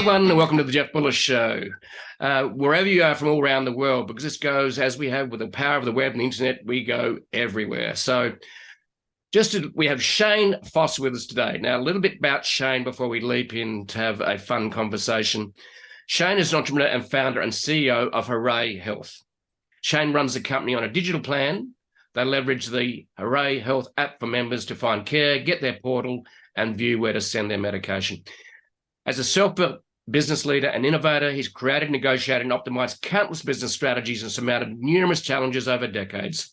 everyone, and welcome to the Jeff Bullis Show. Wherever you are from all around the world, because this goes, as we have with the power of the web and the internet, we go everywhere. So we have Shane Foss with us today. Now, a little bit about Shane before we leap in to have a fun conversation. Shane is an entrepreneur and founder and CEO of Hooray Health. Shane runs the company on a digital plan. They leverage the Hooray Health app for members to find care, get their portal, and view where to send their medication. As a self-built business leader and innovator, he's created, negotiated, and optimized countless business strategies and surmounted numerous challenges over decades.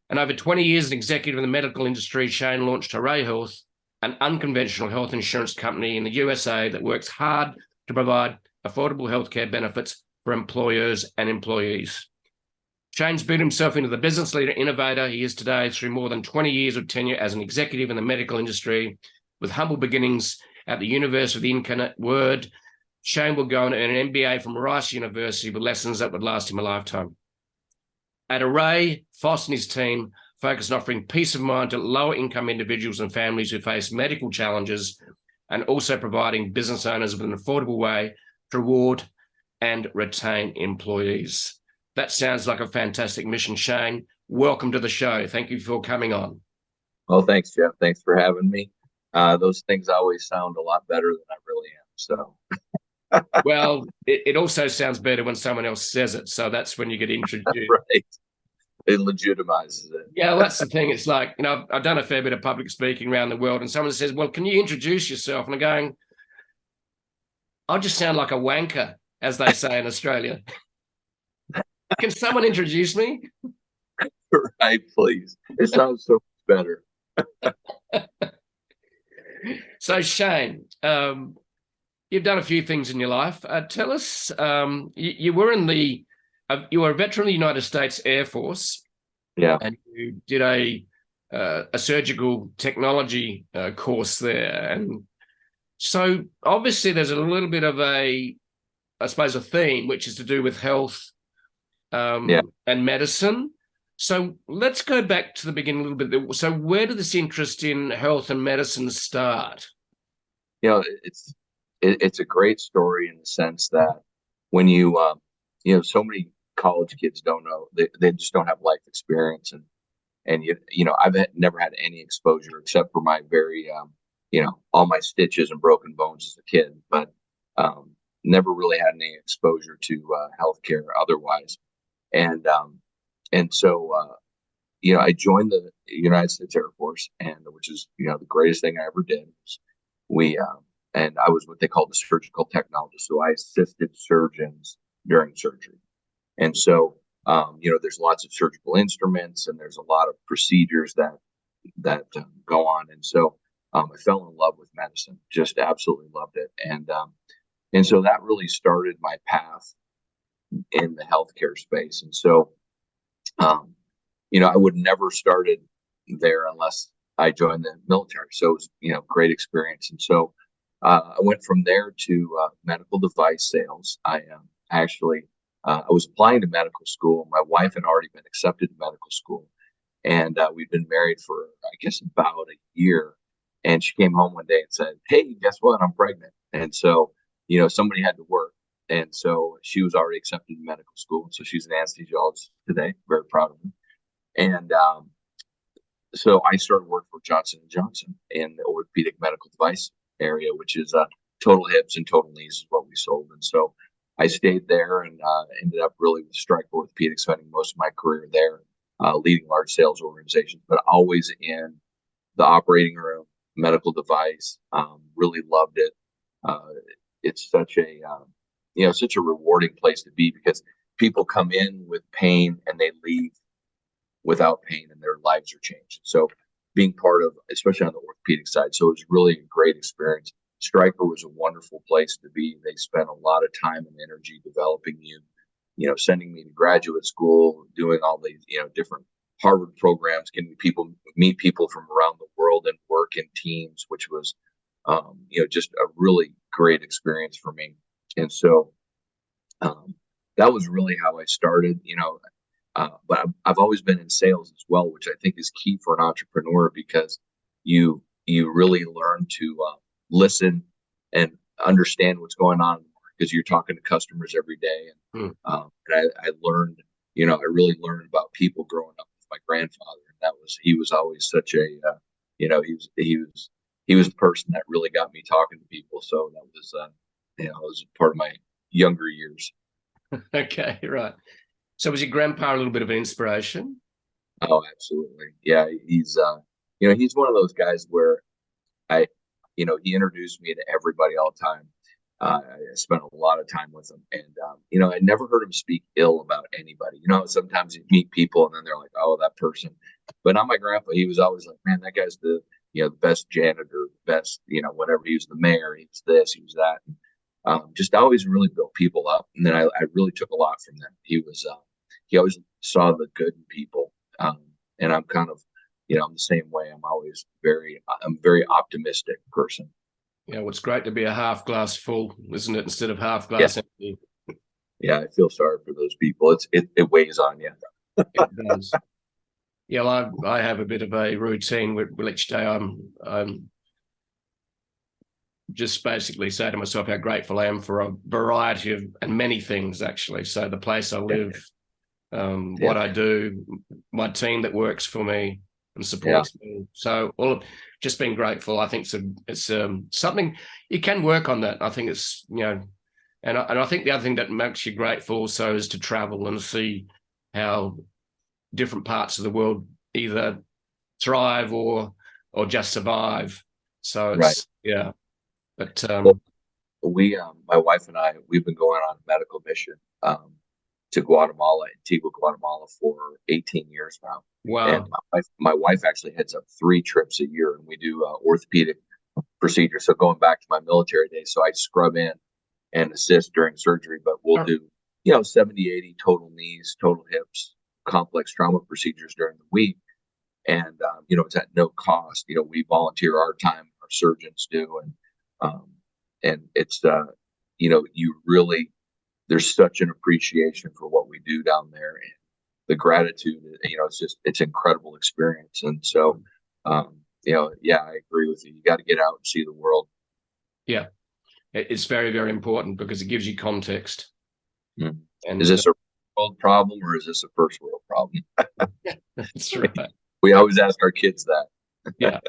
And over 20 years as an executive in the medical industry, Shane launched Hooray Health, an unconventional health insurance company in the USA that works hard to provide affordable healthcare benefits for employers and employees. Shane's built himself into the business leader innovator he is today through more than 20 years of tenure as an executive in the medical industry. With humble beginnings at the University of the Incarnate Word, Shane will go and earn an MBA from Rice University with lessons that would last him a lifetime. At Hooray, Foss and his team focus on offering peace of mind to lower-income individuals and families who face medical challenges, and also providing business owners with an affordable way to reward and retain employees. That sounds like a fantastic mission, Shane. Welcome to the show. Thank you for coming on. Well, thanks, Jeff. Thanks for having me. Those things always sound a lot better than I really am. So, well, it also sounds better when someone else says it. So that's when you get introduced. Right. It legitimizes it. Yeah, well, that's the thing. It's like, I've done a fair bit of public speaking around the world, and someone says, well, can you introduce yourself? And I'm going, I'll just sound like a wanker, as they say in Australia. Can someone introduce me? Right, please. It sounds so much better. So, Shane, you've done a few things in your life. Tell us, you were you were a veteran of the United States Air Force. Yeah. And you did a surgical technology course there. And so obviously there's a little bit of a theme, which is to do with health and medicine. So let's go back to the beginning a little bit. So where did this interest in health and medicine start? It's a great story in the sense that when so many college kids don't know, they just don't have life experience, and I've never had any exposure except for my very all my stitches and broken bones as a kid, but never really had any exposure to healthcare otherwise. And so, I joined the United States Air Force, and which is, the greatest thing I ever did. And I was what they call the surgical technologist. So I assisted surgeons during surgery. And so, there's lots of surgical instruments, and there's a lot of procedures that go on. And so, I fell in love with medicine, just absolutely loved it. And so that really started my path in the healthcare space. And so, I would never started there unless I joined the military. So it was, great experience. And so I went from there to medical device sales. I was applying to medical school. My wife had already been accepted to medical school, and we'd been married for, I guess, about a year. And she came home one day and said, "Hey, guess what? I'm pregnant." And so, somebody had to work. And so she was already accepted to medical school. So she's an anesthesiologist today. Very proud of her. And so I started working for Johnson & Johnson in the orthopedic medical device area, which is total hips and total knees is what we sold. And so I stayed there and ended up really with Stryker Orthopedics, spending most of my career there, leading large sales organizations, but always in the operating room, medical device. Really loved it. It's such a rewarding place to be, because people come in with pain and they leave without pain, and their lives are changed. So being part of, especially on the orthopedic side, so it was really a great experience. Stryker was a wonderful place to be. They spent a lot of time and energy developing you, sending me to graduate school, doing all these, different Harvard programs, getting people meet people from around the world and work in teams, which was, just a really great experience for me. And so that was really how I started, but I've always been in sales as well, which I think is key for an entrepreneur, because you really learn to listen and understand what's going on because you're talking to customers every day. And I learned, I really learned about people growing up with my grandfather. And he was always such a, he was the person that really got me talking to people. So that was, it was part of my younger years. Okay, right. So was your grandpa a little bit of an inspiration? Oh, absolutely. Yeah. He's one of those guys where I, he introduced me to everybody all the time. I spent a lot of time with him, and I never heard him speak ill about anybody. Sometimes you meet people, and then they're like, "Oh, that person." But not my grandpa. He was always like, "Man, that guy's the best janitor, best, whatever. He was the mayor. He was this. He was that." Just always really built people up, and then I really took a lot from them. He always saw the good in people, and I'm kind of, I'm the same way. I'm a very optimistic person. Yeah, well, it's great to be a half glass full, isn't it, instead of half Yeah. glass empty? Yeah, I feel sorry for those people. It weighs on you. It does. Yeah, well, I have a bit of a routine with each day. I'm just basically say to myself how grateful I am for a variety of and many things, actually. So the place I live, what I do, my team that works for me and supports me. So just being grateful. I think it's something you can work on that. I think it's, and I think the other thing that makes you grateful also is to travel and see how different parts of the world either thrive or just survive. So it's But well, my wife and I, we've been going on a medical mission to Guatemala, Antigua, Guatemala for 18 years now. Wow. And my wife actually heads up 3 trips a year, and we do orthopedic procedures. So going back to my military days, so I scrub in and assist during surgery, but we'll do, 70, 80 total knees, total hips, complex trauma procedures during the week. And, it's at no cost. We volunteer our time, our surgeons do. And it's, you really, there's such an appreciation for what we do down there, and the gratitude, it's incredible experience. And so, I agree with you. You got to get out and see the world. Yeah, it's very, very important because it gives you context. Mm. And is this a world problem or is this a first world problem? That's right. We always ask our kids that. Yeah.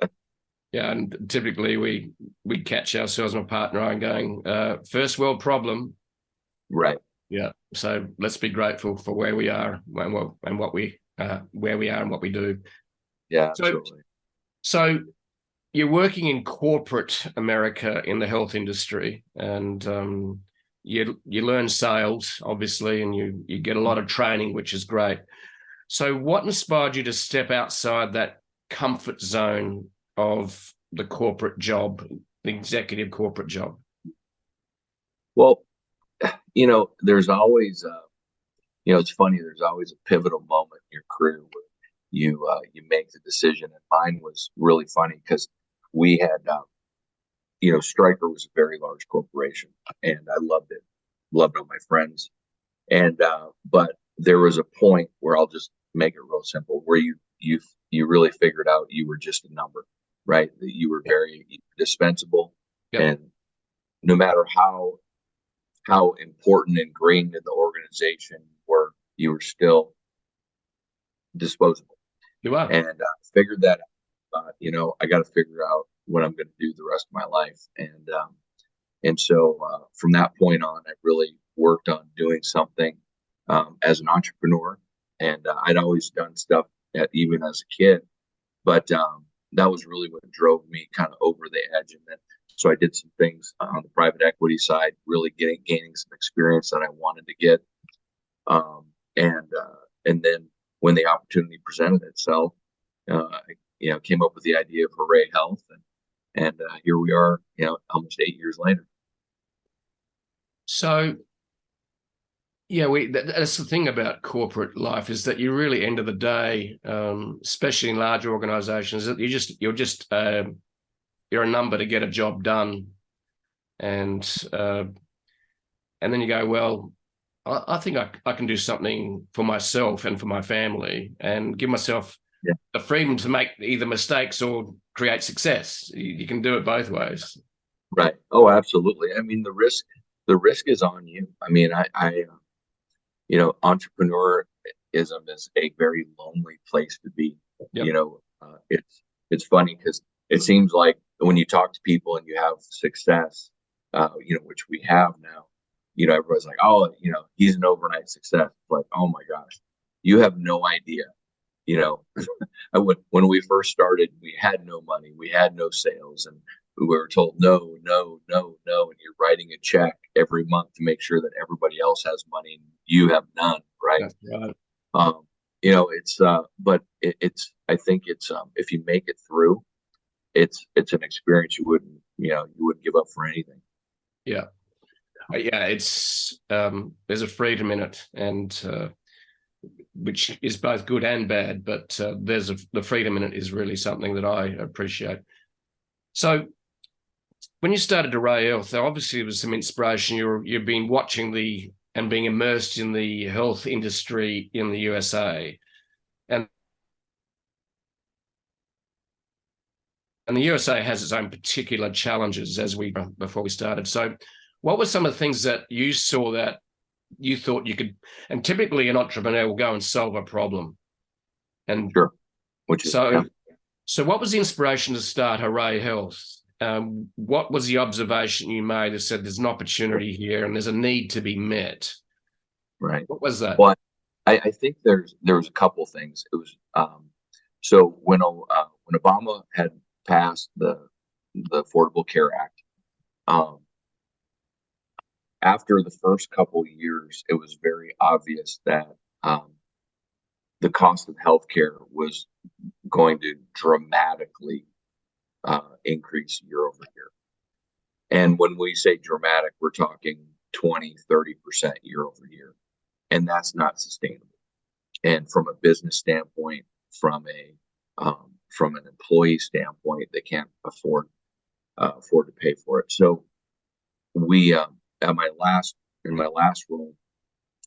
Yeah, and typically we catch ourselves, my partner and I, going, first world problem. Right. Yeah. So let's be grateful for where we are and what we where we are and what we do. Yeah, absolutely. So you're working in corporate America in the health industry, and you learn sales, obviously, and you get a lot of training, which is great. So what inspired you to step outside that comfort zone of the corporate job, the executive corporate job? Well, there's always, it's funny. There's always a pivotal moment in your career where you make the decision. And mine was really funny because we had, Stryker was a very large corporation, and I loved it, loved all my friends. And but there was a point where, I'll just make it real simple, where you really figured out you were just a number, right? That you were very dispensable, and no matter how important and ingrained in the organization you were still disposable. You are. And figured that out. I got to figure out what I'm going to do the rest of my life. And so from that point on, I really worked on doing something as an entrepreneur. And I'd always done stuff even as a kid, but that was really what drove me kind of over the edge. And then, so I did some things on the private equity side, really gaining some experience that I wanted to get. And then when the opportunity presented itself, I came up with the idea of Hooray Health, and here we are, almost 8 years later. So, yeah, that's the thing about corporate life, is that you really, end of the day, especially in large organizations, that you're a number to get a job done, and then you go, well, I think I can do something for myself and for my family, and give myself the freedom to make either mistakes or create success. You can do it both ways. Right. Oh, absolutely. I mean, the risk is on you. I mean, entrepreneurism is a very lonely place to be. Yep. It's funny because it seems like when you talk to people and you have success, which we have now, everybody's like, oh, he's an overnight success. Like, oh my gosh, you have no idea. You know, when we first started, we had no money, we had no sales, and we were told no, no, no, no, and you're writing a check every month to make sure that everybody else has money and you have none, right? That's right. Um, but it's I think it's if you make it through, it's an experience you wouldn't give up for anything. Yeah. Yeah, it's there's a freedom in it, and which is both good and bad. But the freedom in it is really something that I appreciate. So when you started Hooray Health, there obviously was some inspiration. You've been watching and being immersed in the health industry in the USA, and the USA has its own particular challenges, before we started. So, what were some of the things that you saw that you thought you could? And typically, an entrepreneur will go and solve a problem. And Sure. Which is so, yeah, so what was the inspiration to start Hooray Health? What was the observation you made that said there's an opportunity here and there's a need to be met? right. What was that? Well, I think there was a couple things. It was so when Obama had passed the Affordable Care Act, um, after the first couple years, it was very obvious that the cost of healthcare was going to dramatically increase year over year. And when we say dramatic, we're talking 20-30% year over year. And that's not sustainable. And from a business standpoint, from an employee standpoint, they can't afford to pay for it. So we in my last role,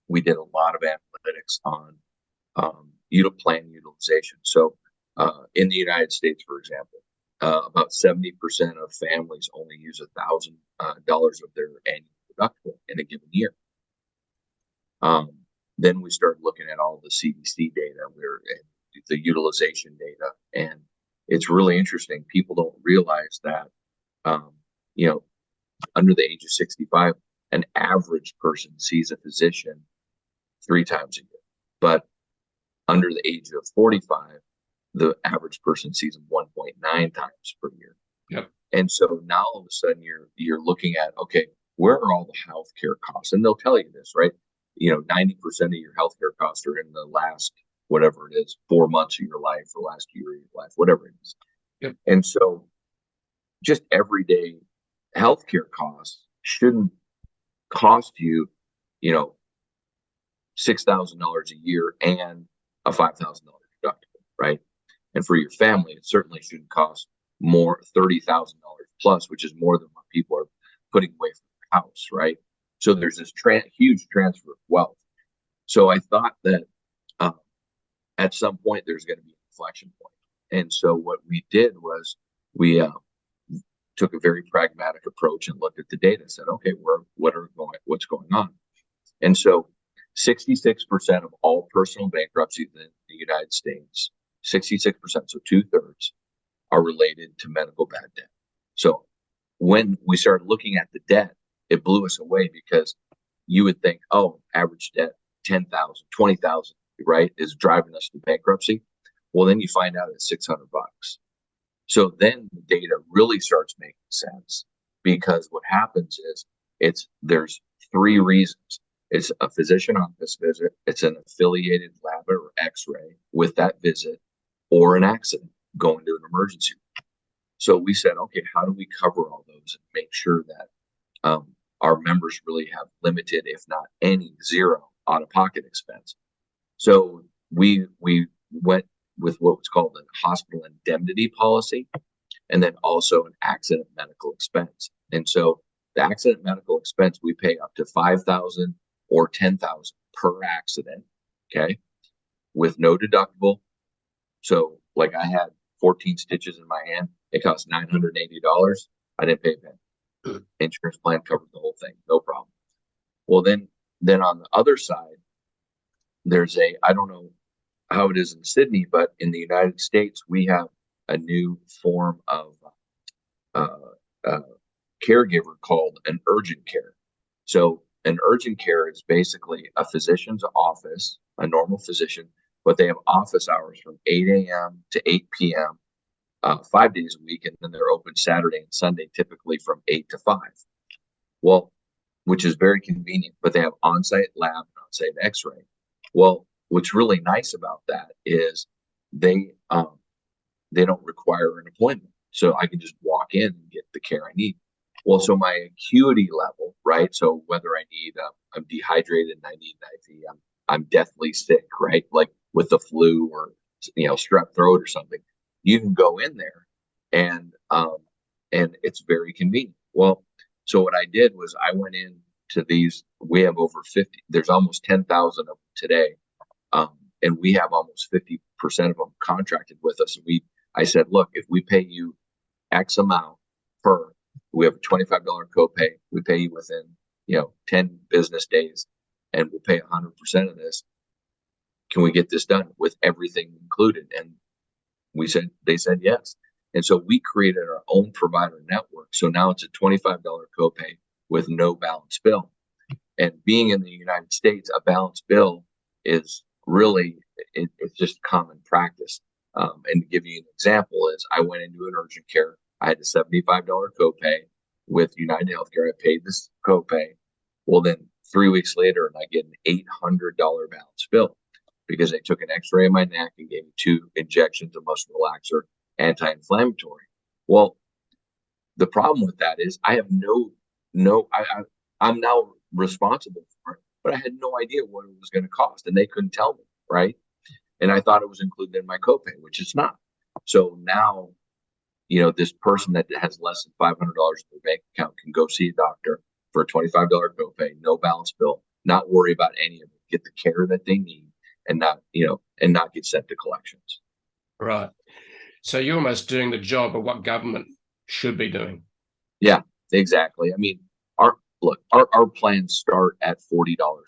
we did a lot of analytics on plan utilization. So in the United States, for example, about 70% of families only use $1,000 of their annual deductible in a given year. Then we started looking at all the CDC data, the utilization data, and it's really interesting. People don't realize that, you know, under the age of 65, an average person sees a physician 3 times a year, but under the age of 45, the average person sees them 1.9 times per year. Yep. And so now all of a sudden you're looking at, okay, where are all the healthcare costs? And they'll tell you this, right? 90% of your healthcare costs are in the last, whatever it is, 4 months of your life or last year of your life, whatever it is. Yep. And so just everyday healthcare costs shouldn't cost you, $6,000 a year and a $5,000 deductible, right? And for your family, it certainly shouldn't cost more, $30,000 plus, which is more than what people are putting away from their house, right? So there's this huge transfer of wealth. So I thought that at some point there's going to be an inflection point. And so what we did was we took a very pragmatic approach and looked at the data and said, okay, what's going on? And so 66% of all personal bankruptcies in the United States, 66%, so 2/3, are related to medical bad debt. So when we started looking at the debt, it blew us away because you would think, oh, average debt, 10,000, 20,000, right, is driving us to bankruptcy. Well, then you find out it's $600. So then the data really starts making sense, because what happens is there's 3 reasons. It's a physician office visit, it's an affiliated lab or x-ray with that visit, or an accident going to an emergency room. So we said, okay, how do we cover all those and make sure that our members really have limited, if not any, zero out-of-pocket expense? So we went with what was called a hospital indemnity policy, and then also an accident medical expense. And so the accident medical expense, we pay up to $5,000 or $10,000 per accident, okay, with no deductible. So like I had 14 stitches in my hand, it cost $980. I didn't pay a penny. Insurance plan covers the whole thing, no problem. Well, then on the other side, there's I don't know how it is in Sydney, but in the United States, we have a new form of uh, uh, caregiver called an urgent care. So an urgent care is basically a physician's office, a normal physician, but they have office hours from 8 a.m. to 8 p.m. 5 days a week, and then they're open Saturday and Sunday, typically from 8 to 5. Well, which is very convenient, but they have on-site lab and on-site x-ray. Well, what's really nice about that is they don't require an appointment. So I can just walk in and get the care I need. Well, so my acuity level, right? So whether I need, I'm dehydrated and I need an IV, I'm deathly sick, right? Like with the flu or, strep throat or something, you can go in there and it's very convenient. Well, so what I did was I went in to these, we have over 50, there's almost 10,000 of them today. And we have almost 50% of them contracted with us. And I said, look, if we pay you X amount we have a $25 copay. We pay you within, 10 business days, and we'll pay 100% of this. Can we get this done with everything included? And they said yes. And so we created our own provider network. So now it's a $25 copay with no balance bill. And being in the United States, a balance bill is really, it's just common practice. And to give you an example is I went into an urgent care. I had a $75 copay with United Healthcare. I paid this copay. Well, then 3 weeks later, and I get an $800 balance bill because they took an x-ray of my neck and gave me 2 injections of muscle relaxer, anti-inflammatory. Well, the problem with that is I have I'm now responsible for it, but I had no idea what it was going to cost, and they couldn't tell me, right? And I thought it was included in my copay, which it's not. So now, this person that has less than $500 in their bank account can go see a doctor for a $25 copay, no balance bill, not worry about any of it, get the care that they need, and not get sent to collections. Right. So you're almost doing the job of what government should be doing. Yeah, exactly. I mean, our plans start at $40 a month,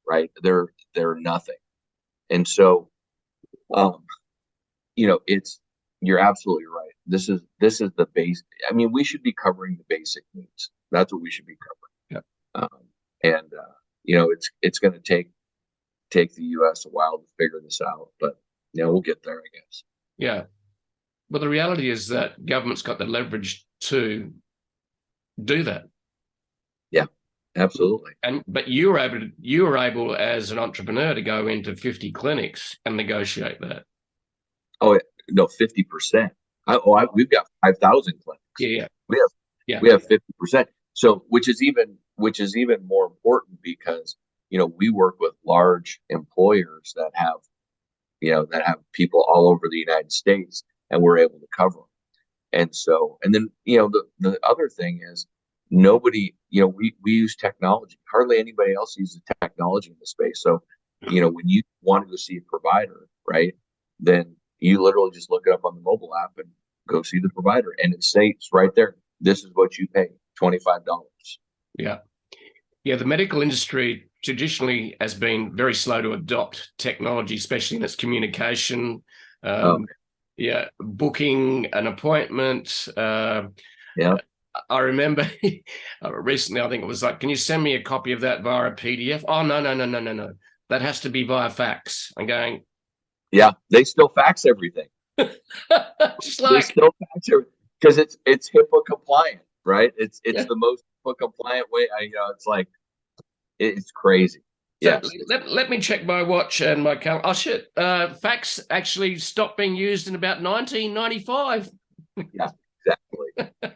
right? They're nothing. And so, you're absolutely right. This is the base. I mean, we should be covering the basic needs. That's what we should be covering. Yeah. It's going to take the U.S. a while to figure this out, but we'll get there, I guess. Yeah. But the reality is that government's got the leverage to do that. Yeah, absolutely. But you were able as an entrepreneur to go into 50 clinics and negotiate that. Oh no, 50%. We've got 5,000 clinics. Yeah. We have 50%. So which is even more important because we work with large employers that have people all over the United States, and we're able to cover them. And so, and then the other thing is nobody, we use technology. Hardly anybody else uses technology in the space. So when you want to go see a provider, right, then you literally just look it up on the mobile app and go see the provider, and it states right there, this is what you pay, $25. Yeah. The medical industry traditionally has been very slow to adopt technology, especially in its communication. Booking an appointment. I remember recently, I think it was like, can you send me a copy of that via a PDF? Oh, no. That has to be via fax. I'm going, yeah, they still fax everything. Just like, they still fax everything because it's HIPAA compliant, right? It's the most HIPAA compliant way. It's like, it's crazy. So let me check my watch and my calendar. Oh shit! Fax actually stopped being used in about 1995. Yeah, exactly.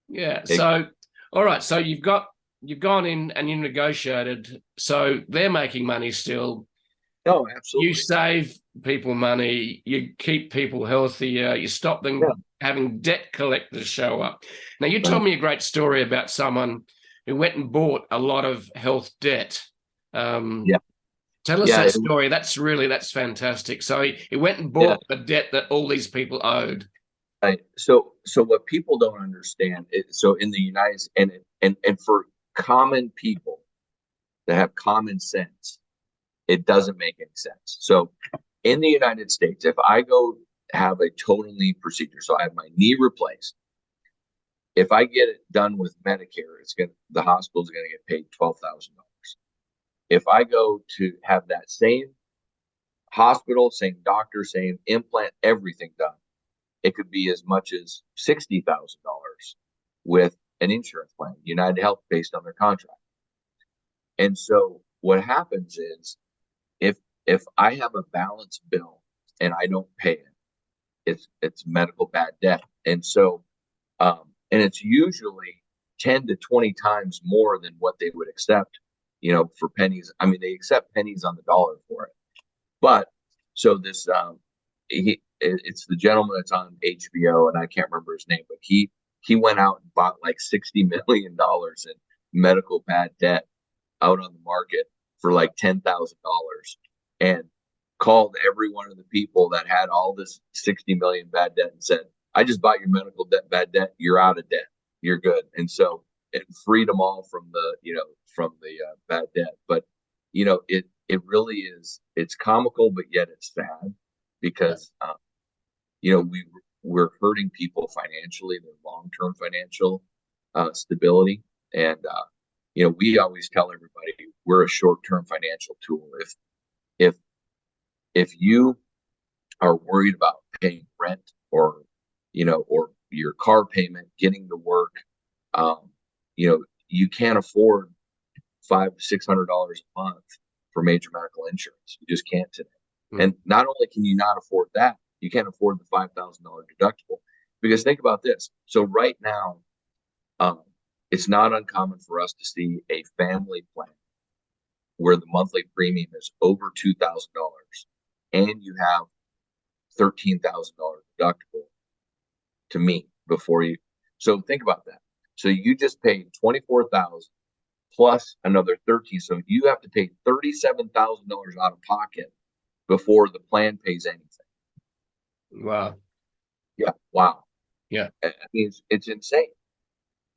Yeah. So, all right. So you've gone in and you negotiated. So they're making money still. Oh, absolutely. You save people money. You keep people healthier. You stop them having debt collectors show up. Now you told me a great story about someone who went and bought a lot of health debt. Tell us that story. That's fantastic. So he went and bought the debt that all these people owed. Right. So what people don't understand is, so in the United and for common people that have common sense, it doesn't make any sense. So in the United States, if I go have a total knee procedure, so I have my knee replaced, if I get it done with Medicare, the hospital's gonna get paid $12,000. If I go to have that same hospital, same doctor, same implant, everything done, it could be as much as $60,000 with an insurance plan, United Health, based on their contract. And so what happens is, if if I have a balance bill and I don't pay it, it's medical bad debt. And so and it's usually 10 to 20 times more than what they would accept, for pennies. I mean, they accept pennies on the dollar for it. But so this it's the gentleman that's on HBO, and I can't remember his name, but he went out and bought like $60 million in medical bad debt out on the market for like $10,000, and called every one of the people that had all this 60 million bad debt and said, I just bought your medical debt, bad debt. You're out of debt. You're good. And so it freed them all from the bad debt. But it really is. It's comical, but yet it's sad, because we're hurting people financially, their long-term financial stability. And we always tell everybody we're a short-term financial tool. If if you are worried about paying rent, or your car payment, getting to work, you can't afford $500-600 a month for major medical insurance. You just can't today. And not only can you not afford that, you can't afford the $5,000 deductible. Because think about this. So right now, it's not uncommon for us to see a family plan where the monthly premium is over $2,000, and you have $13,000 deductible to meet before you. So think about that. So you just paid $24,000 plus another 13. So you have to pay $37,000 out of pocket before the plan pays anything. Wow. Yeah. Wow. Yeah. I mean, it's insane.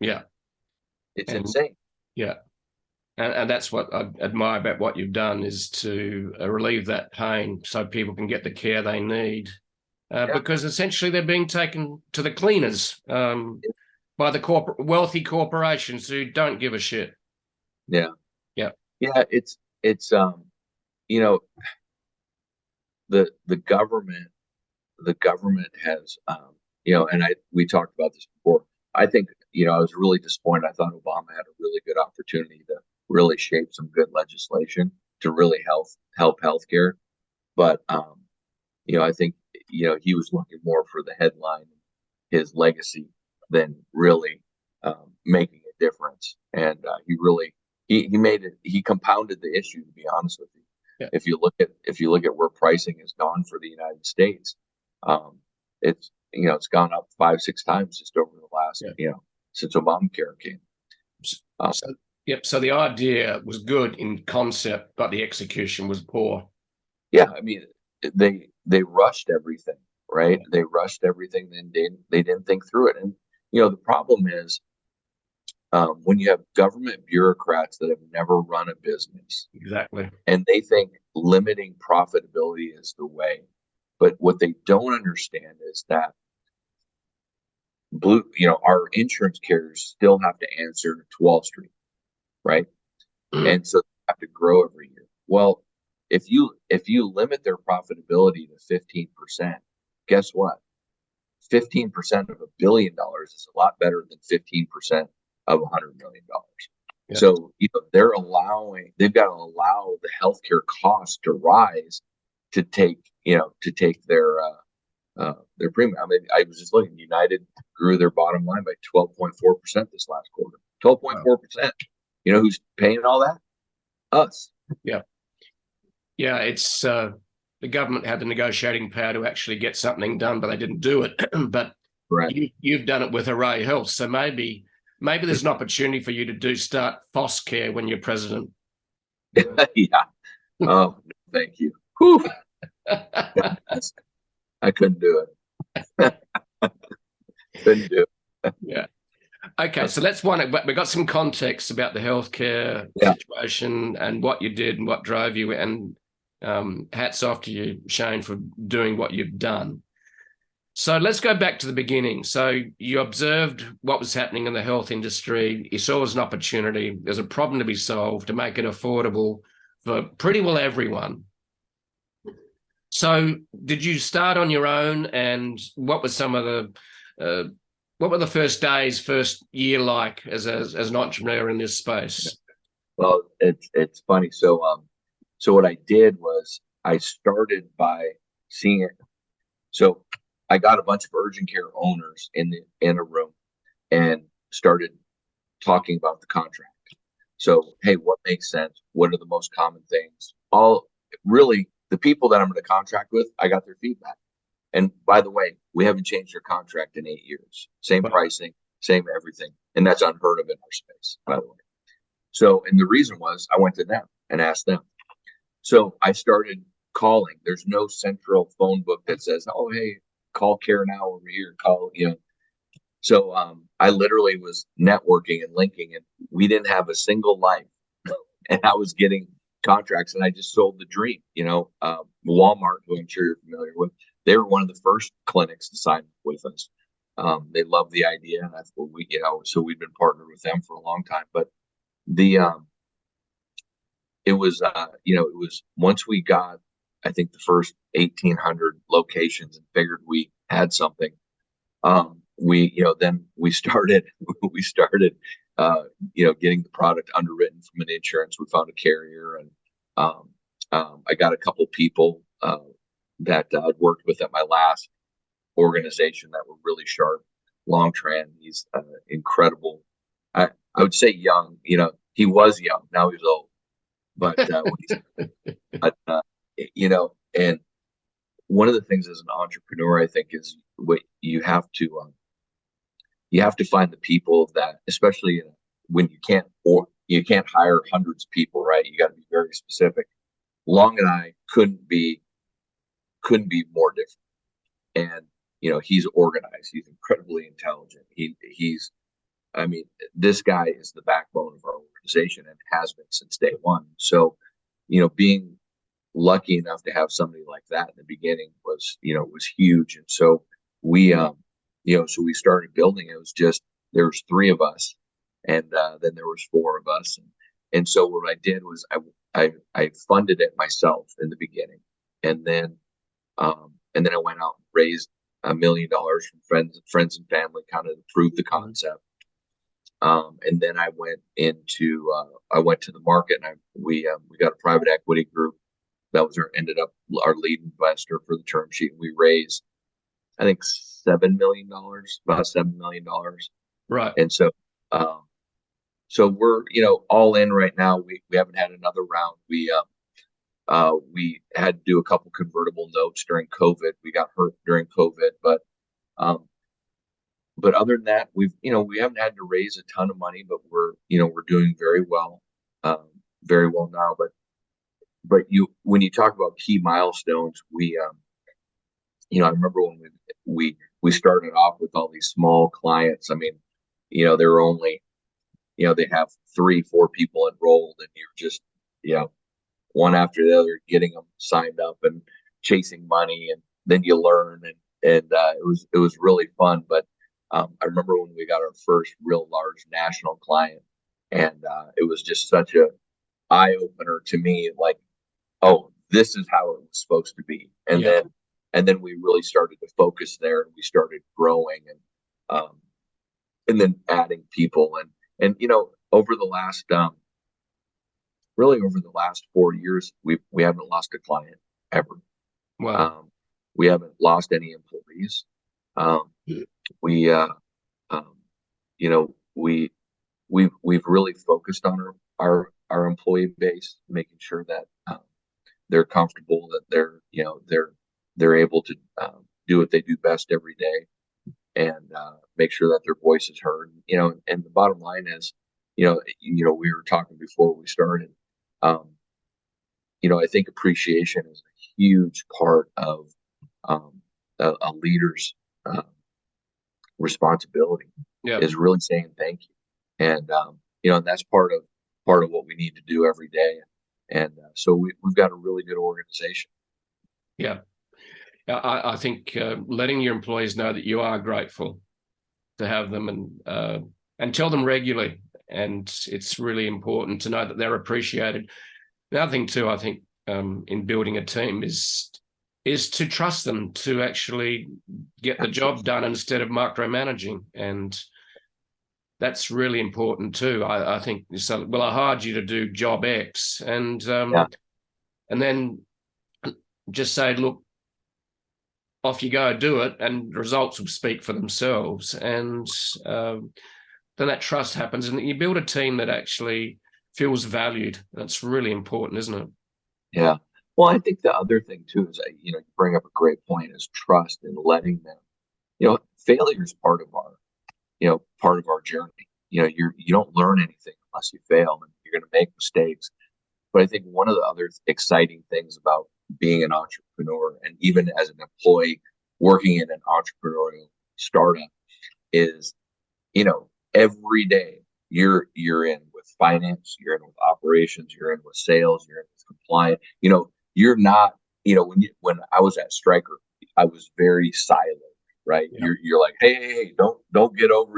Yeah. It's insane. Yeah. And that's what I admire about what you've done, is to relieve that pain so people can get the care they need. Because essentially they're being taken to the cleaners by the wealthy corporations who don't give a shit. Yeah. Yeah. Yeah. It's the government has and we talked about this before. I think I was really disappointed. I thought Obama had a really good opportunity to really shape some good legislation to really help healthcare. But I think he was looking more for the headline, his legacy, than really making a difference. And he compounded the issue, to be honest with you. Yeah. If you look at where pricing has gone for the United States, it's gone up 5-6 times just over the last since Obamacare came. So the idea was good in concept, but the execution was poor. Yeah, I mean, they rushed everything, right? Yeah. They rushed everything, then they didn't think through it. And the problem is, when you have government bureaucrats that have never run a business, exactly, and they think limiting profitability is the way. But what they don't understand is that our insurance carriers still have to answer to Wall Street, right? And so they have to grow every year. Well, if you limit their profitability to 15%, guess what? 15% of $1 billion is a lot better than 15% of $100 million. Yeah. So they've got to allow the healthcare costs to rise to take their premium. I mean, I was just looking. United grew their bottom line by 12.4% this last quarter. 12.4%. You know who's paying all that? Us. Yeah. Yeah, it's the government had the negotiating power to actually get something done, but they didn't do it. But you've done it with Hooray Health, so maybe there's an opportunity for you to start Foss Care when you're president. Yeah. Oh, thank you. Whew. I couldn't do it. couldn't do. Yeah. Okay, so let's we got some context about the healthcare Yeah. situation and what you did and what drove you, and hats off to you, Shane, for doing what you've done. So let's go back to the beginning. So you observed what was happening in the health industry. You saw it as an opportunity. There's a problem to be solved to make it affordable for pretty well everyone. So did you start on your own, and what were some of the what were the first days, first year like as an entrepreneur in this space? Well, it's funny. So what I did was I started by seeing it. So I got a bunch of urgent care owners in a room and started talking about the contract. So, hey, what makes sense? What are the most common things? All really the people that I'm going to contract with, I got their feedback. And by the way, we haven't changed their contract in 8 years. Same pricing, same everything. And that's unheard of in our space, by the way. So, and the reason was I went to them and asked them. So I started calling. There's no central phone book that says, oh, hey, call Care Now over here, So I literally was networking and linking, and we didn't have a single life. And I was getting contracts, and I just sold the dream. Walmart, who I'm sure you're familiar with, they were one of the first clinics to sign up with us. They loved the idea, and that's what so we've been partnered with them for a long time. But it was once we got, I think, the first 1,800 locations and figured we had something. Then we started getting the product underwritten from an insurance. We found a carrier, and I got a couple people that I'd worked with at my last organization that were really sharp. 𝓬𝓪𝓻𝓷, he's incredible. I would say young. He was young. Now he's old, but and one of the things as an entrepreneur, I think, is what you have to find the people that, especially when you can't hire hundreds of people, right? You got to be very specific. Long and I couldn't be more different. And he's organized. He's incredibly intelligent. This guy is the backbone of our organization and has been since day one. So, being lucky enough to have somebody like that in the beginning was huge. And so we started building. It was just, there was 3 of us, and then there was 4 of us. And so what I did was I funded it myself in the beginning. And then I went out and raised $1 million from friends and family, kind of to prove the concept. And then I went to the market, and we got a private equity group that was ended up our lead investor for the term sheet. We raised, I think, $7 million, about $7 million. Right. And so we're all in right now. We haven't had another round. We had to do a couple convertible notes during COVID. We got hurt during COVID, but other than that, we haven't had to raise a ton of money, but we're doing very well now. But when you talk about key milestones, I remember when we started off with all these small clients. I mean, they were only, they have 3-4 people enrolled, and you're just, one after the other, getting them signed up and chasing money, and then you learn, and it was really fun. But I remember when we got our first real large national client, and it was just such a eye opener to me, like, oh, this is how it was supposed to be. And then we really started to focus there, and we started growing, and then adding people, and over the last over the last 4 years, we haven't lost a client ever. Wow. We haven't lost any employees. We've really focused on our employee base, making sure that they're comfortable, that they're able to do what they do best every day, and make sure that their voice is heard. And the bottom line is, we were talking before we started. I think appreciation is a huge part of a leader's responsibility Yeah. is really saying thank you. And, and that's part of what we need to do every day. And so we've got a really good organization. Yeah. I think letting your employees know that you are grateful to have them, and tell them regularly. And it's really important to know that they're appreciated. The other thing too, I think, in building a team is to trust them to actually get the job done instead of micromanaging. And that's really important too. I think so. Well, I hired you to do job X, and then just say, look, off you go, do it, and results will speak for themselves. And then that trust happens, and you build a team that actually feels valued. That's really important, isn't it? Yeah. Well, I think the other thing too is, you bring up a great point, is trust and letting them, failure is part of our journey. You don't learn anything unless you fail, and you're going to make mistakes. But I think one of the other exciting things about being an entrepreneur, and even as an employee working in an entrepreneurial startup, is, every day you're in with finance, you're in with operations, you're in with sales, you're in with compliance. You're not, when I was at Stryker, I was very siloed, right? Yeah. You're like, hey, don't get over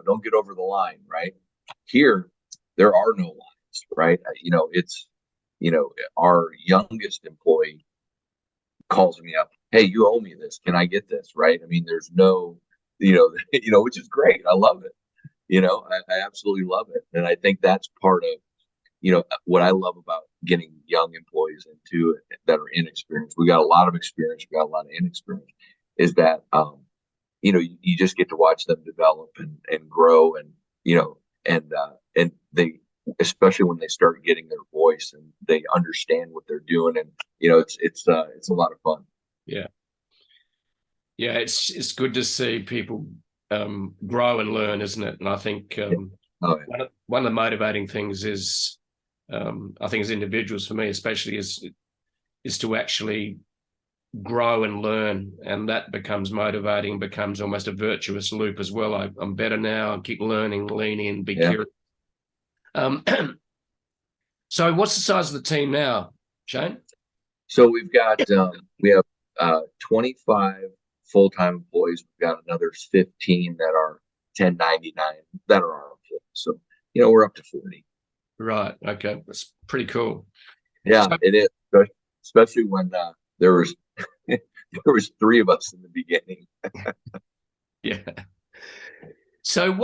don't get over the line, right? Here, there are no lines, right? It's, our youngest employee calls me up, hey, you owe me this, can I get this, right? I mean, there's no, which is great. I love it. I absolutely love it. And I think that's part of, what I love about getting young employees into it that are inexperienced. We got a lot of experience, we got a lot of inexperience, is that, you just get to watch them develop and grow, and, and they, especially when they start getting their voice and they understand what they're doing. And, it's a lot of fun. Yeah. Yeah. It's good to see people grow and learn, isn't it? And I think one of the motivating things is, I think as individuals, for me especially, is to actually grow and learn, and that becomes motivating, becomes almost a virtuous loop as well. I'm better now, I keep learning, leaning, and be curious. So what's the size of the team now, Shane? So we have 25 full-time employees. We've got another 15 that are 1099 that are our employees. So, we're up to 40. Right. Okay. That's pretty cool. Yeah, it is. Especially when there was there was 3 of us in the beginning. Yeah. So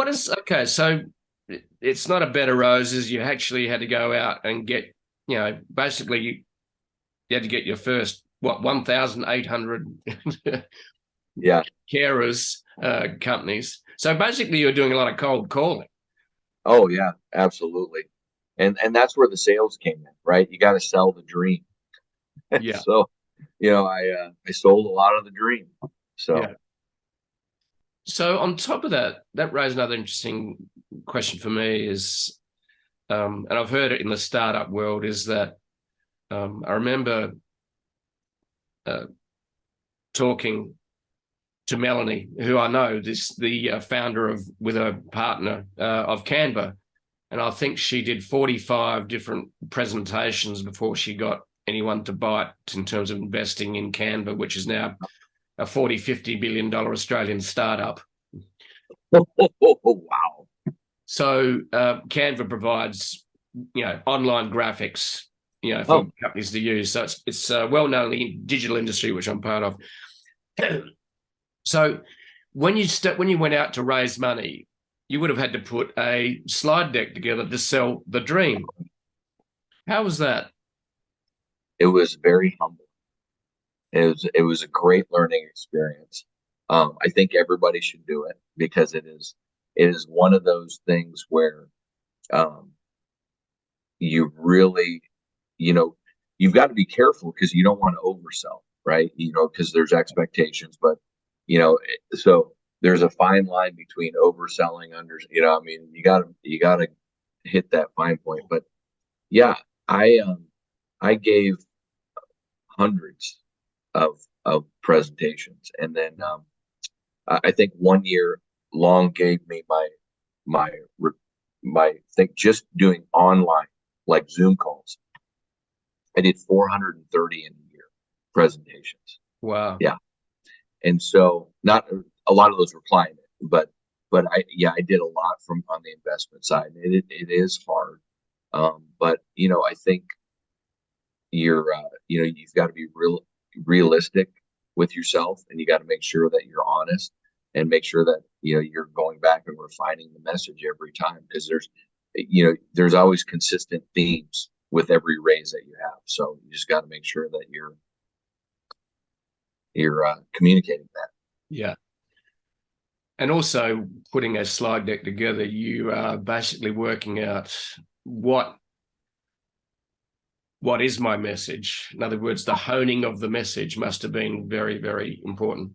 so it's not a bed of roses. You actually had to go out and get, basically you had to get your first, 1,800 carers companies. So basically you're doing a lot of cold calling. Oh yeah, absolutely. And that's where the sales came in, right? You got to sell the dream. Yeah. So, I sold a lot of the dream. So, yeah. So on top of that raised another interesting question for me is, and I've heard it in the startup world, is that I remember talking to Melanie, who I know, the founder with a partner of Canva, and I think she did 45 different presentations before she got anyone to bite in terms of investing in Canva, which is now a $40-50 billion Australian startup. wow. So Canva provides, online graphics, for companies to use. So it's well known in the digital industry, which I'm part of. So when you went out to raise money, you would have had to put a slide deck together to sell the dream. How was that? It was very humble. It was a great learning experience. I think everybody should do it, because it is one of those things where you really, you've got to be careful, because you don't want to oversell, right? Because there's expectations, but so there's a fine line between overselling, I mean, you gotta hit that fine point. But yeah, I gave hundreds of presentations, and then I think one year Long gave me my my thing, just doing online, like Zoom calls. I did 430 in a year presentations. Wow. Yeah. And so not a lot of those were client, but I did a lot from on the investment side. It is hard. But I think you've got to be realistic with yourself, and you got to make sure that you're honest, and make sure that you're going back and refining the message every time, because there's always consistent themes with every raise that you have. So you just got to make sure that you're communicating that. Yeah. And also putting a slide deck together, you are basically working out what is my message. In other words, the honing of the message must have been very, very important.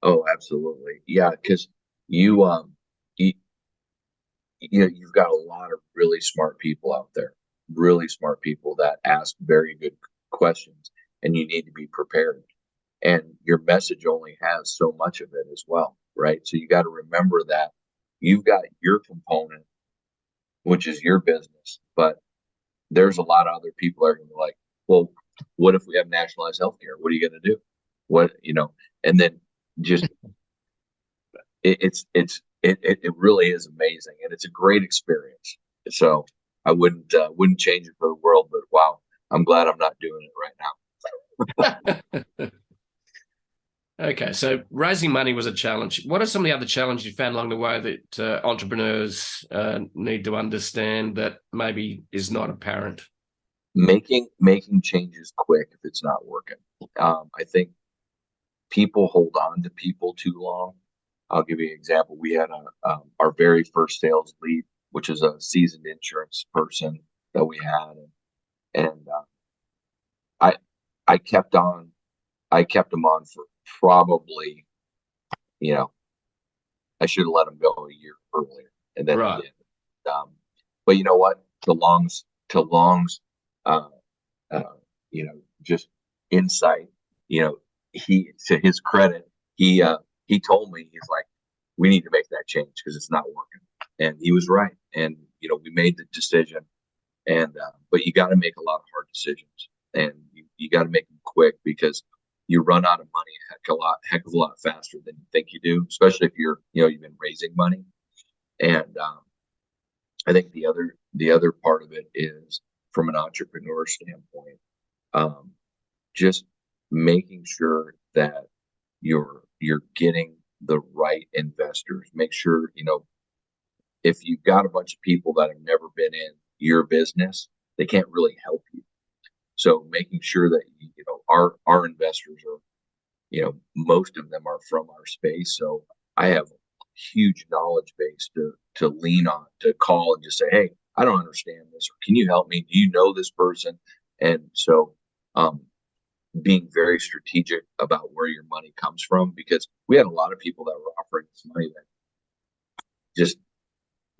Oh, absolutely. Yeah, because you you've got a lot of really smart people out there, really smart people that ask very good questions, and you need to be prepared. And your message only has so much of it as well, right? So you got to remember that you've got your component, which is your business, but there's a lot of other people that are going to be like, well, what if we have nationalized healthcare? What are you going to do? And then just it really is amazing, and it's a great experience. So I wouldn't change it for the world, but wow, I'm glad I'm not doing it right now. Okay, so raising money was a challenge. What are some of the other challenges you found along the way that entrepreneurs need to understand that maybe is not apparent? Making changes quick if it's not working. I think people hold on to people too long. I'll give you an example. We had our very first sales lead, which is a seasoned insurance person that we had, and I I kept on I kept him on for probably, I should have let him go a year earlier, and then Right. he did. But you know what? To Long's, uh, uh, just insight. He, to his credit, he told me, he's like, we need to make that change because it's not working, and he was right. And we made the decision, and but you got to make a lot of hard decisions, and you got to make them quick, because you run out of money a heck of a lot faster than you think you do, especially if you've been raising money. And I think the other part of it is, from an entrepreneur standpoint, um, just making sure that you're getting the right investors. Make sure, if you've got a bunch of people that have never been in your business, they can't really help you. So making sure that our investors are, most of them are from our space. So I have a huge knowledge base to lean on, to call and just say, hey, I don't understand this, or can you help me? Do you know this person? And so being very strategic about where your money comes from, because we had a lot of people that were offering us money that just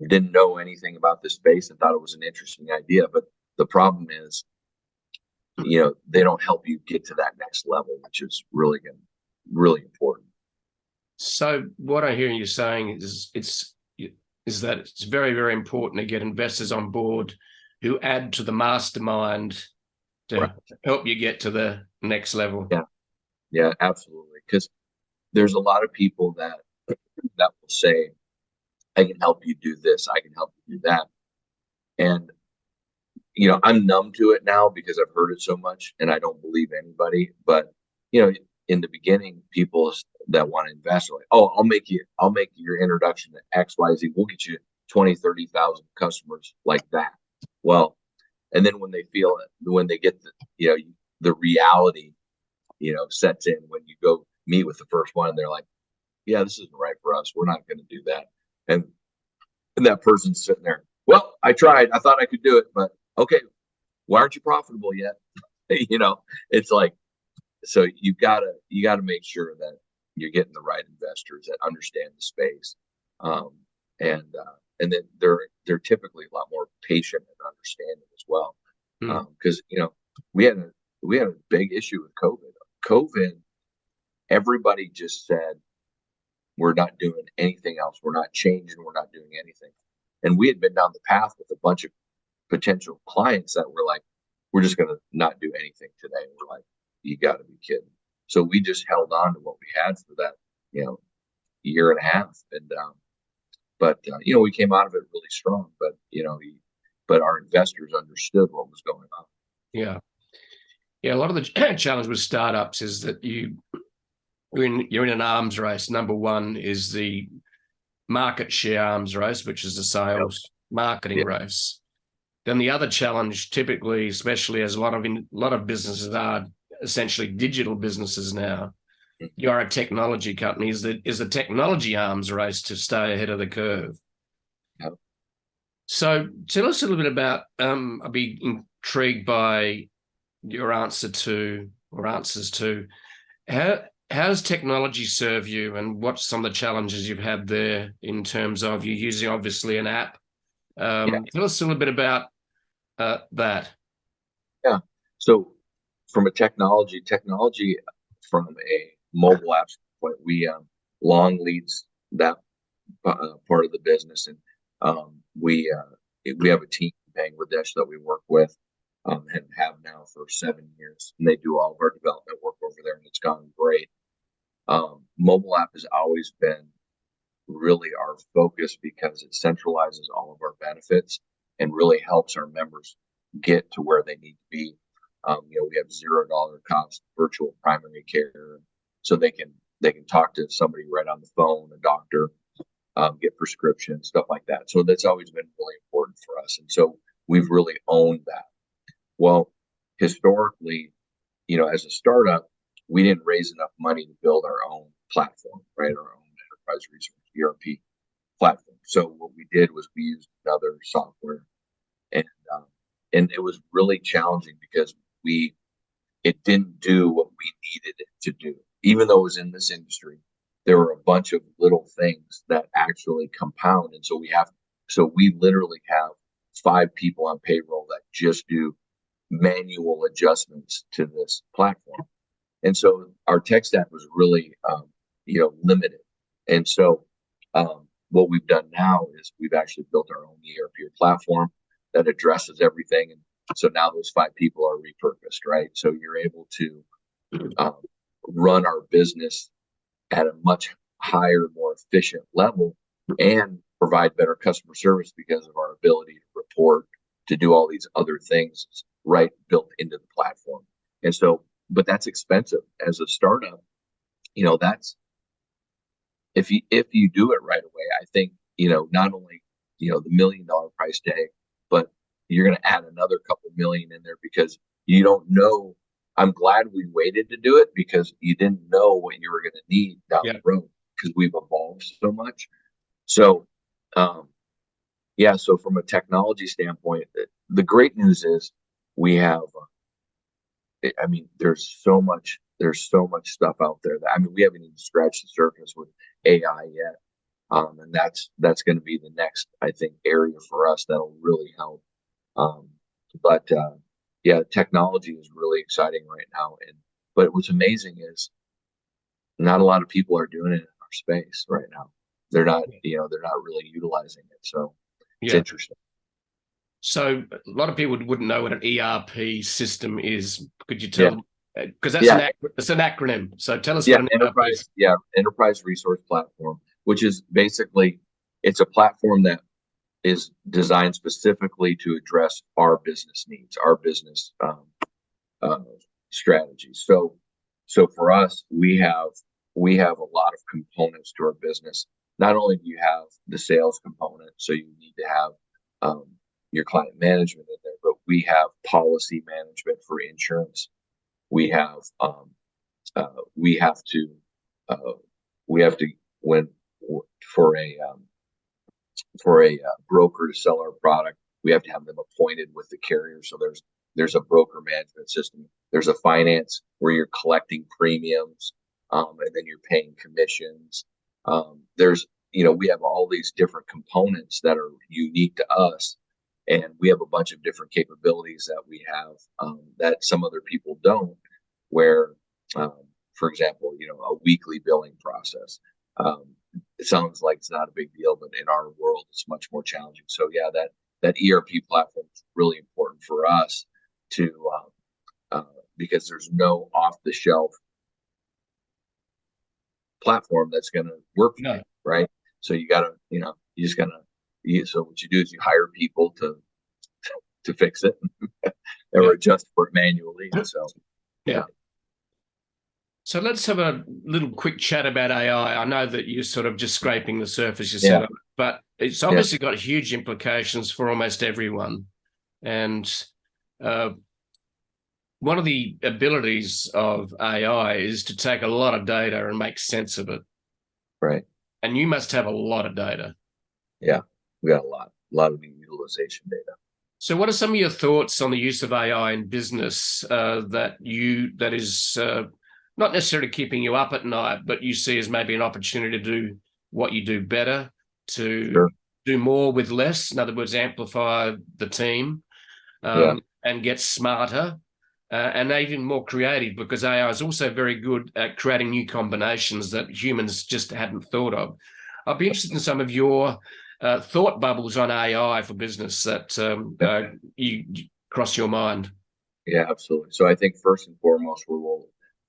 didn't know anything about this space and thought it was an interesting idea. But the problem is, they don't help you get to that next level, which is really important. So what I'm hearing you saying is that it's very, very important to get investors on board who add to the mastermind to Right. help you get to the next level. Yeah, absolutely. Because there's a lot of people that will say, I can help you do this, I can help you do that. And I'm numb to it now because I've heard it so much, and I don't believe anybody. But in the beginning, people that want to invest are like, oh, I'll make your introduction to XYZ. We'll get you 20, 30,000 customers like that. Well, and then when they get the reality, sets in when you go meet with the first one, and they're like, yeah, this isn't right for us. We're not going to do that. And that person's sitting there. Well, I tried. I thought I could do it, but okay, why aren't you profitable yet? It's like, so you gotta make sure that you're getting the right investors that understand the space, and then they're typically a lot more patient and understanding as well, because we had a big issue with COVID. Everybody just said, We're not doing anything else. We're not changing. We're not doing anything. And we had been down the path with a bunch of potential clients that were like, we're just going to not do anything today. And we're like, you got to be kidding. So we just held on to what we had for that, year and a half. And, we came out of it really strong, but our investors understood what was going on. Yeah. Yeah. A lot of the challenge with startups is that you're in an arms race. Number one is the market share arms race, which is the sales marketing race. Then the other challenge, typically, especially as a lot of businesses are essentially digital businesses now, you are a technology company, is the technology arms race to stay ahead of the curve. Yep. So tell us a little bit about, I'll be intrigued by your answers to how does technology serve you, and what's some of the challenges you've had there in terms of you using obviously an app? Tell us a little bit about that. Yeah. So from a technology from a mobile app point, we long leads that part of the business, and we have a team in Bangladesh that we work with and have now for 7 years, and they do all of our development work over there, and it's gone great. Mobile app has always been really our focus because it centralizes all of our benefits and really helps our members get to where they need to be. We have $0 cost virtual primary care, so they can talk to somebody right on the phone, a doctor, get prescriptions, stuff like that. So that's always been really important for us, and so we've really owned that. Well, historically, as a startup, we didn't raise enough money to build our own platform, right? Our own enterprise resource ERP platform. So what we did was we used another software, and it was really challenging because it didn't do what we needed it to do. Even though it was in this industry, there were a bunch of little things that actually compound, and so we literally have 5 people on payroll that just do manual adjustments to this platform. And so our tech stack was really, limited. And so what we've done now is we've actually built our own ERP platform that addresses everything. And so now those 5 people are repurposed, right? So you're able to run our business at a much higher, more efficient level and provide better customer service because of our ability to report, to do all these other things right built into the platform. And so, but that's expensive as a startup. That's if you do it right away, I think, not only, the $1 million price tag, but you're going to add another couple million in there because you don't know. I'm glad we waited to do it because you didn't know what you were going to need down the road because we've evolved so much. So, so from a technology standpoint, the great news is we have, there's so much stuff out there that, we haven't even scratched the surface with AI yet. And that's going to be the next, I think, area for us that'll really help. Technology is really exciting right now. But what's amazing is not a lot of people are doing it in our space right now. They're not really utilizing it. So it's interesting. So a lot of people wouldn't know what an ERP system is. Could you tell them? Because it's an acronym. So tell us what an enterprise. Enterprise resource platform, which is basically, it's a platform that is designed specifically to address our business needs, our business strategies. So for us, we have a lot of components to our business. Not only do you have the sales component, so you need to have your client management in there, but we have policy management for insurance. We have for a broker to sell our product, we have to have them appointed with the carrier. So there's a broker management system. There's a finance where you're collecting premiums, and then you're paying commissions. We have all these different components that are unique to us. And we have a bunch of different capabilities that we have that some other people don't, where, for example, a weekly billing process, it sounds like it's not a big deal, but in our world, it's much more challenging. So yeah, that ERP platform is really important for us to because there's no off the shelf platform that's going to work for you, right? So you got to, you just gotta. So what you do is you hire people to fix it or adjust for it manually. So yeah. So let's have a little quick chat about AI. I know that you're sort of just scraping the surface, you said, but it's obviously got huge implications for almost everyone. And one of the abilities of AI is to take a lot of data and make sense of it. Right. And you must have a lot of data. Yeah, we got a lot of utilization data. So what are some of your thoughts on the use of AI in business that is not necessarily keeping you up at night, but you see as maybe an opportunity to do what you do better, to do more with less, in other words, amplify the team and get smarter and even more creative, because AI is also very good at creating new combinations that humans just hadn't thought of. I'd be interested in some of your thought bubbles on AI for business that you cross your mind. Yeah, absolutely. So I think first and foremost,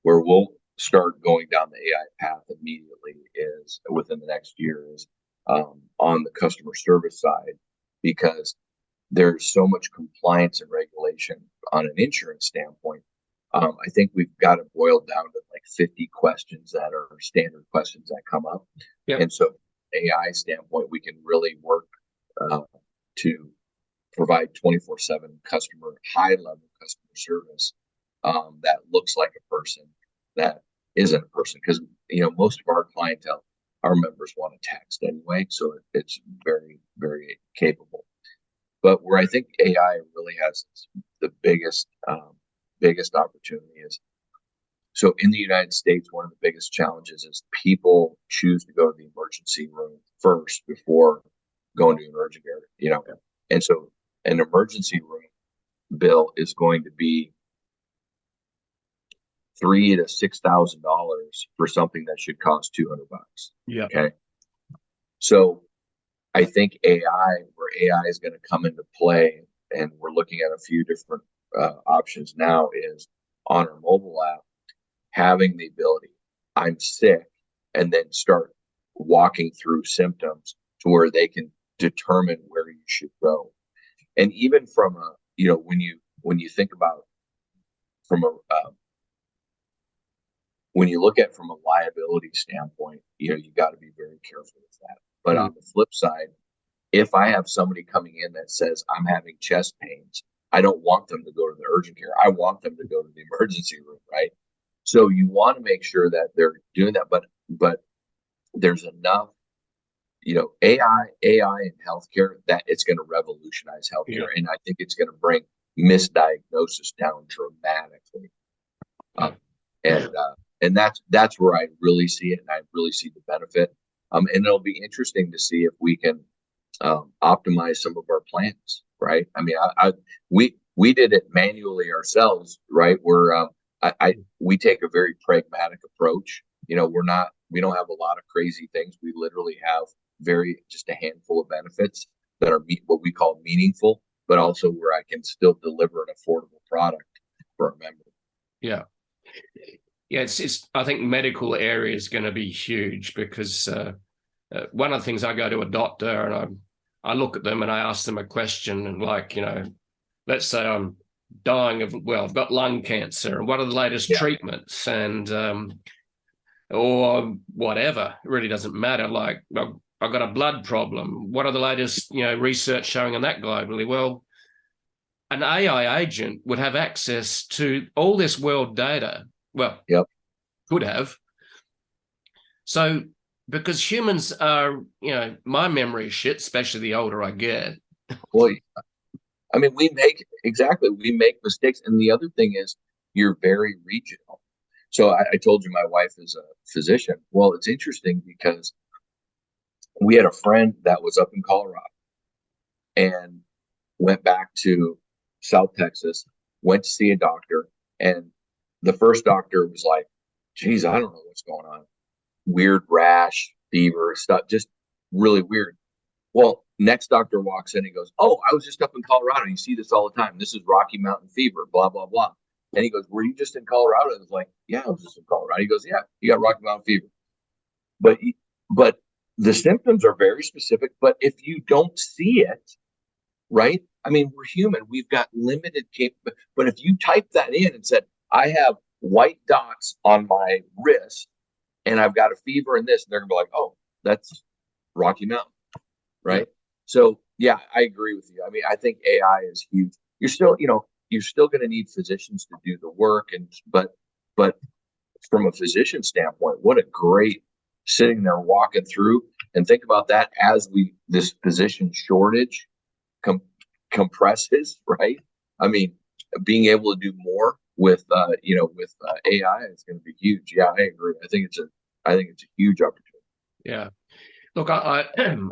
where we'll start going down the AI path immediately is within the next year is on the customer service side, because there's so much compliance and regulation on an insurance standpoint. I think we've got it boiled down to like 50 questions that are standard questions that come up. And so AI standpoint, we can really work to provide 24/7 high-level customer service that looks like a person, that isn't a person. Because most of our clientele, our members want to text anyway, so it's very, very capable. But where I think AI really has the biggest opportunity is, so in the United States, one of the biggest challenges is people choose to go to the emergency room first before going to an urgent care, And so an emergency room bill is going to be $3,000 to $6,000 for something that should cost $200. Yeah. Okay. So I think where AI is going to come into play, and we're looking at a few different options now, is on our mobile app, having the ability, I'm sick, and then start walking through symptoms to where they can determine where you should go. And even from when you think about when you look at from a liability standpoint, you got to be very careful with that. But on the flip side, if I have somebody coming in that says I'm having chest pains, I don't want them to go to the urgent care. I want them to go to the emergency room, right? So you want to make sure that they're doing that, but there's enough, AI in healthcare that it's going to revolutionize healthcare, and I think it's going to bring misdiagnosis down dramatically. And that's where I really see it, and I really see the benefit. And it'll be interesting to see if we can optimize some of our plans, right? I mean, we did it manually ourselves, right? We take a very pragmatic approach. We don't have a lot of crazy things. We literally have just a handful of benefits that are what we call meaningful, but also where I can still deliver an affordable product for our members. Yeah. Yeah, I think medical area is going to be huge, because one of the things, I go to a doctor and I look at them and I ask them a question, and let's say I'm dying I've got lung cancer, and what are the latest treatments, and or whatever, it really doesn't matter. Like, I've got a blood problem. What are the latest, research showing on that globally? Well, an AI agent would have access to all this world data. Well, could have. So, because humans are, my memory is shit, especially the older I get. Well, I mean, we make mistakes. And the other thing is, you're very regional. So I told you my wife is a physician. Well, it's interesting because we had a friend that was up in Colorado and went back to South Texas, went to see a doctor, and the first doctor was like, geez, I don't know what's going on. Weird rash, fever, stuff, just really weird. Well, next doctor walks in and goes, "Oh, I was just up in Colorado. You see this all the time. This is Rocky Mountain fever, blah, blah, blah." And he goes, "Were you just in Colorado?" I was like, "Yeah, I was just in Colorado." He goes, "Yeah, you got Rocky Mountain fever." But but the symptoms are very specific. But if you don't see it, right? I mean, we're human. We've got limited capability. But if you type that in and said, "I have white dots on my wrist and I've got a fever and this," and they're gonna be like, "Oh, that's Rocky Mountain," right? Yeah. So yeah, I agree with you. I mean, I think AI is huge. You're still going to need physicians to do the work, but from a physician standpoint, what a great sitting there walking through, and think about that as this physician shortage compresses, right? I mean, being able to do more with AI is going to be huge. Yeah, I agree. I think it's a huge opportunity. Yeah. Look, I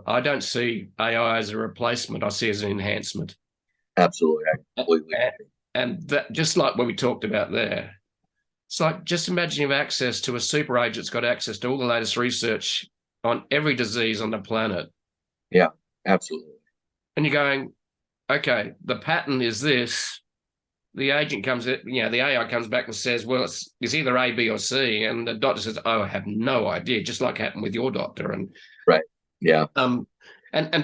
I don't see AI as a replacement. I see it as an enhancement. Absolutely, I completely agree. And that, just like what we talked about there, it's like, just imagine you have access to a super agent that's got access to all the latest research on every disease on the planet. Yeah, absolutely. And you're going, okay, the pattern is this. The agent comes in, the AI comes back and says, well, it's either A, B, or C. And the doctor says, oh, I have no idea, just like happened with your doctor. And right. Yeah. And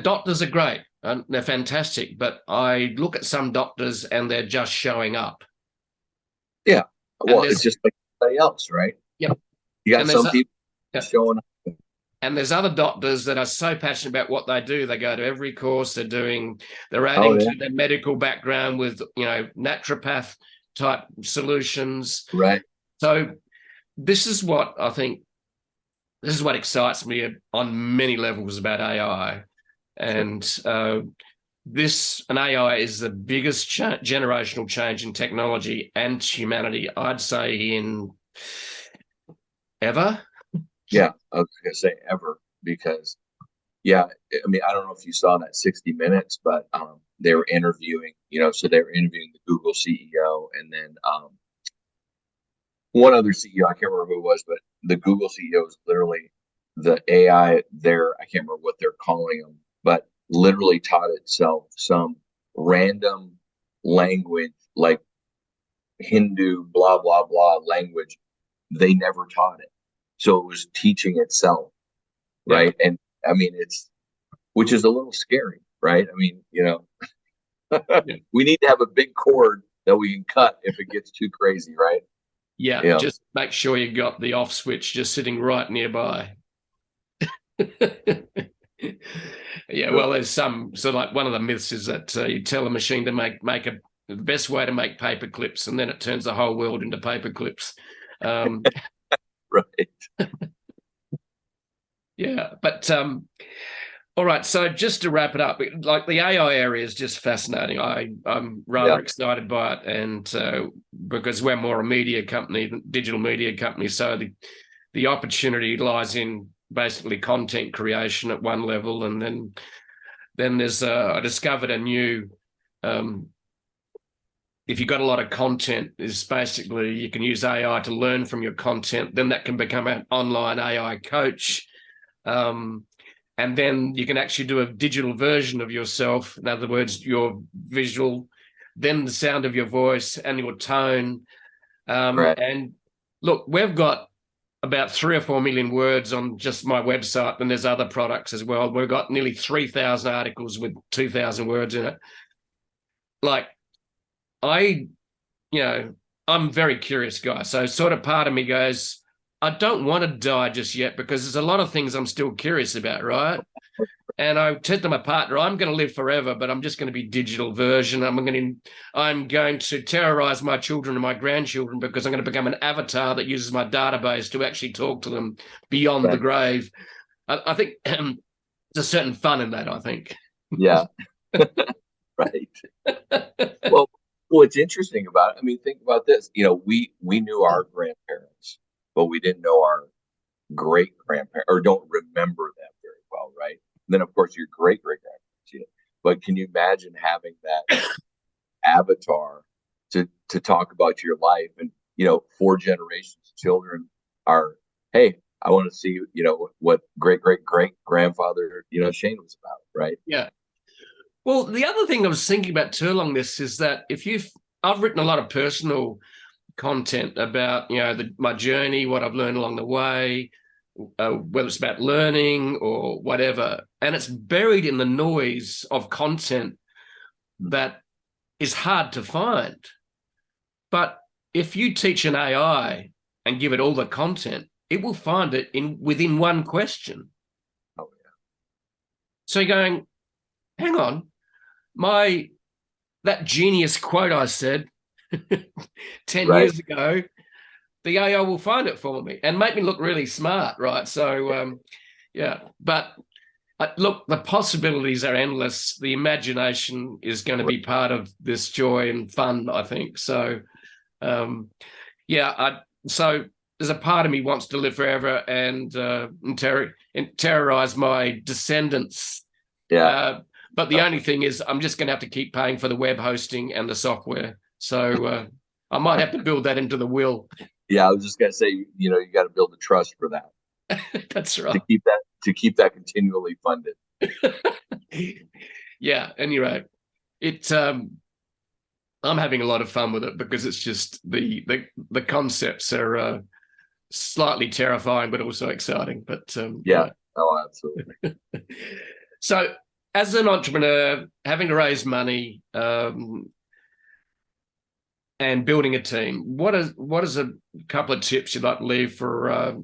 doctors are great. They're fantastic. But I look at some doctors and they're just showing up. Yeah. Well, it's just like anybody else, right? Yep. You got some people showing up. And there's other doctors that are so passionate about what they do. They go to every course. They're adding to their medical background with, naturopath type solutions. Right. So this is what excites me on many levels about AI. And AI is the biggest generational change in technology and humanity, I'd say, in ever. Yeah, I was going to say ever, because, yeah, I mean, I don't know if you saw that 60 Minutes, but they were interviewing, so they were interviewing the Google CEO, and then one other CEO, I can't remember who it was, but the Google CEO is literally the AI there. I can't remember what they're calling them, but literally taught itself some random language like Hindu, blah, blah, blah language. They never taught it. So it was teaching itself, right? Yeah. And I mean, which is a little scary, right? I mean, we need to have a big cord that we can cut if it gets too crazy, right? Yeah, just make sure you got the off switch just sitting right nearby. Yeah, well, there's some, so like one of the myths is that you tell a machine to make the best way to make paper clips, and then it turns the whole world into paper clips. Right. Yeah, but all right. So just to wrap it up, like the AI area is just fascinating. I'm rather excited by it, and because we're more a media company, digital media company, so the opportunity lies in basically content creation at one level, and then there's I discovered a new. If you've got a lot of content, is basically you can use AI to learn from your content. Then that can become an online AI coach. And then you can actually do a digital version of yourself. In other words, your visual, then the sound of your voice and your tone. Right. And look, we've got about 3 or 4 million words on just my website, and there's other products as well. We've got nearly 3,000 articles with 2,000 words in it. Like, I'm a very curious guy. So sort of part of me goes, I don't want to die just yet, because there's a lot of things I'm still curious about, right? And I said to my partner, I'm going to live forever, but I'm just going to be digital version. I'm going to terrorize my children and my grandchildren, because I'm going to become an avatar that uses my database to actually talk to them beyond the grave. I think there's a certain fun in that, I think. Yeah. Right. Well, what's interesting about it, I mean, think about this. We knew our grandparents, but we didn't know our great grandparents, or don't remember them very well, right? And then, of course, your great great grandparents. But can you imagine having that avatar to talk about your life? And 4 generations of children are, hey, I want to see, what great grandfather, Shane was about, right? Yeah. Well, the other thing I was thinking about too along this is that I've written a lot of personal content about, my journey, what I've learned along the way, whether it's about learning or whatever, and it's buried in the noise of content that is hard to find. But if you teach an AI and give it all the content, it will find it within one question. Oh yeah. So you're going, hang on, that genius quote I said 10 years ago, the AI will find it for me and make me look really smart, right? So, yeah. But look, the possibilities are endless. The imagination is going to be part of this joy and fun, I think. So, yeah. So there's a part of me wants to live forever and terrorize my descendants. Yeah. But the only thing is, I'm just going to have to keep paying for the web hosting and the software. So I might have to build that into the will. Yeah, I was just gonna say, you got to build a trust for that. That's right. To keep that continually funded. Yeah, and you're right. I'm having a lot of fun with it because it's just the concepts are slightly terrifying, but also exciting. But yeah. Oh, absolutely. So, as an entrepreneur, having to raise money and building a team, what is a couple of tips you'd like to leave for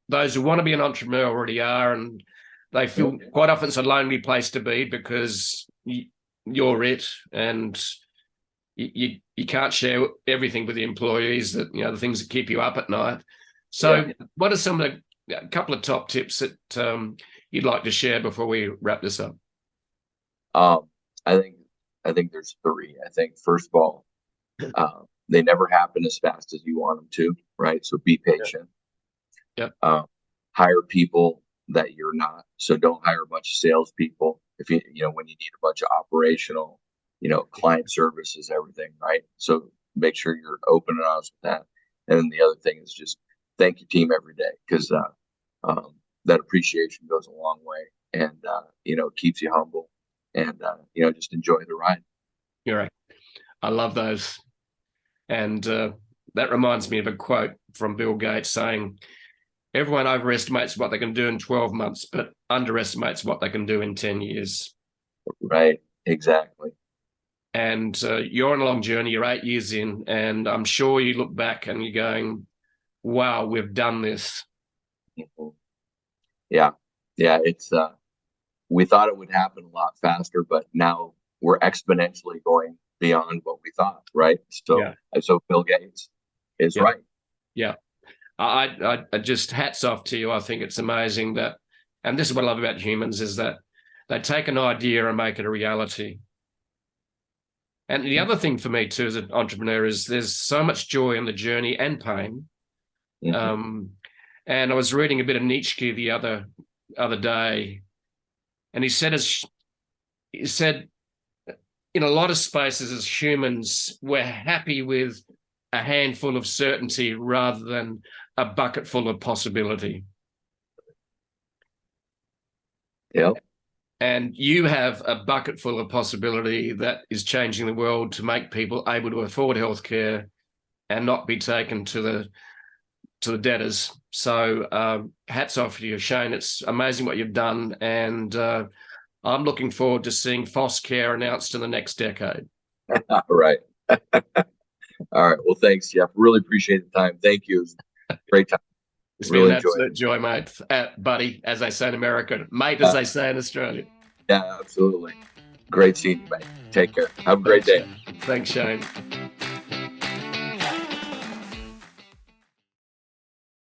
those who want to be an entrepreneur, already are, and they feel quite often it's a lonely place to be because you're it, and you can't share everything with the employees, that the things that keep you up at night. So, what are some of a couple of top tips that you'd like to share before we wrap this up? I think there's three. I think first of all, they never happen as fast as you want them to, right? So be patient. Yeah. Hire people that you're not. So don't hire a bunch of salespeople. If when you need a bunch of operational, client services, everything, right? So make sure you're open and honest with that. And then the other thing is just thank your team every day, because that appreciation goes a long way, and it keeps you humble, and just enjoy the ride. You're right. I love those. And that reminds me of a quote from Bill Gates saying, everyone overestimates what they can do in 12 months, but underestimates what they can do in 10 years. Right. Exactly. And you're on a long journey. You're 8 years in, and I'm sure you look back and you're going, wow, we've done this. Mm-hmm. Yeah. Yeah. It's, we thought it would happen a lot faster, but now we're exponentially going beyond what we thought, right? So Bill Gates is right. Yeah. I just hats off to you. I think it's amazing that, and this is what I love about humans, is that they take an idea and make it a reality. And the other thing for me too as an entrepreneur is there's so much joy in the journey and pain. Mm-hmm. And I was reading a bit of 𝓦𝓱𝓪𝓽 the other day, and he said in a lot of spaces as humans, we're happy with a handful of certainty rather than a bucket full of possibility. Yeah. And you have a bucket full of possibility that is changing the world to make people able to afford healthcare and not be taken to the debtors. So hats off to you, Shane. It's amazing what you've done. And I'm looking forward to seeing Foss Care announced in the next decade. All right. All right. Well, thanks, Jeff. Really appreciate the time. Thank you. It was a great time. It's really been an absolute joy, mate. Buddy, as they say in America. Mate, as they say in Australia. Yeah, absolutely. Great seeing you, mate. Take care. Have a great day. Thanks, Shane.